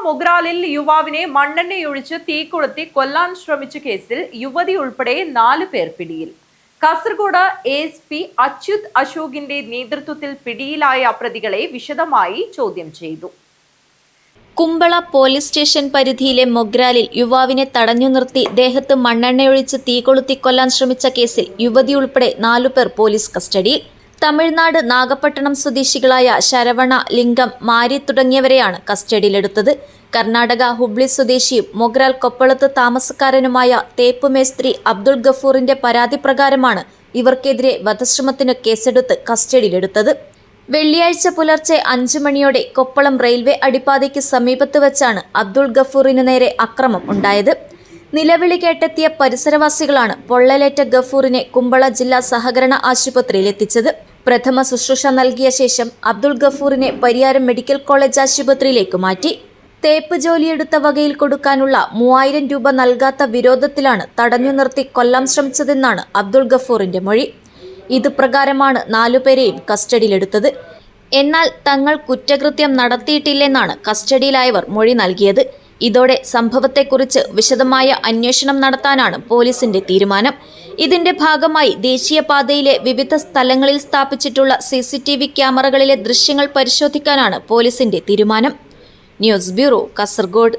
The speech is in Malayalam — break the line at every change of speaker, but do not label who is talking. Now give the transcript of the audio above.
മൊഗ്രാലിൽ യുവാവിനെ മണ്ണെണ്ണയൊഴിച്ച് തീകൊളുത്തി കൊല്ലാൻ ശ്രമിച്ച കേസിൽ യുവതി ഉൾപ്പെടെ 4 പേർ പിടിയിൽ. കാസർഗോഡ് ASP അച്യുത് അശോകിന്റെ നേതൃത്വത്തിൽ പിടിയിലായ പ്രതികളെ വിശദമായി ചോദ്യം ചെയ്തു.
കുമ്പള പോലീസ് സ്റ്റേഷൻ പരിധിയിലെ മൊഗ്രാലിൽ യുവാവിനെ തടഞ്ഞു നിർത്തി ദേഹത്ത് മണ്ണെണ്ണയൊഴിച്ച് തീകൊളുത്തി കൊല്ലാൻ ശ്രമിച്ച കേസിൽ യുവതി ഉൾപ്പെടെ 4 പേർ പോലീസ് കസ്റ്റഡിയിൽ. തമിഴ്നാട് നാഗപട്ടണം സ്വദേശികളായ ശരവണ, ലിംഗം, മാരി തുടങ്ങിയവരെയാണ് കസ്റ്റഡിയിലെടുത്തത്. കർണാടക ഹുബ്ലി സ്വദേശിയും മൊഗ്രാൽ കൊപ്പളത്ത് താമസക്കാരനുമായ തേപ്പ് മേസ്ത്രി അബ്ദുൾ ഗഫൂറിന്റെ പരാതി പ്രകാരമാണ് ഇവർക്കെതിരെ വധശ്രമത്തിന് കേസെടുത്ത് കസ്റ്റഡിയിലെടുത്തത്. വെള്ളിയാഴ്ച പുലർച്ചെ 5 മണിയോടെ കൊപ്പളം റെയിൽവേ അടിപ്പാതയ്ക്ക് സമീപത്ത് വെച്ചാണ് അബ്ദുൾ ഗഫൂറിന് നേരെ അക്രമം ഉണ്ടായത്. നിലവിളി കേട്ടെത്തിയ പരിസരവാസികളാണ് പൊള്ളലേറ്റ ഗഫൂറിനെ കുമ്പള ജില്ലാ സഹകരണ ആശുപത്രിയിൽ എത്തിച്ചത്. പ്രഥമ ശുശ്രൂഷ നൽകിയ ശേഷം അബ്ദുൾ ഗഫൂറിനെ പരിയാരം മെഡിക്കൽ കോളേജ് ആശുപത്രിയിലേക്ക് മാറ്റി. തേപ്പ് ജോലിയെടുത്ത വകയിൽ കൊടുക്കാനുള്ള 3000 രൂപ നൽകാത്ത വിരോധത്തിലാണ് തടഞ്ഞു നിർത്തി കൊല്ലാൻ ശ്രമിച്ചതെന്നാണ് അബ്ദുൾ ഗഫൂറിന്റെ മൊഴി. ഇത് പ്രകാരമാണ് 4 പേരെയും കസ്റ്റഡിയിലെടുത്തത്. എന്നാൽ തങ്ങൾ കുറ്റകൃത്യം നടത്തിയിട്ടില്ലെന്നാണ് കസ്റ്റഡിയിലായവർ മൊഴി നൽകിയത്. ഇതോടെ സംഭവത്തെക്കുറിച്ച് വിശദമായ അന്വേഷണം നടത്താനാണ് പോലീസിന്റെ തീരുമാനം. ഇതിന്റെ ഭാഗമായി ദേശീയപാതയിലെ വിവിധ സ്ഥലങ്ങളിൽ സ്ഥാപിച്ചിട്ടുള്ള CCTV ക്യാമറകളിലെ ദൃശ്യങ്ങൾ പരിശോധിക്കാനാണ് പോലീസിന്റെ തീരുമാനം. News bureau, Kasaragod.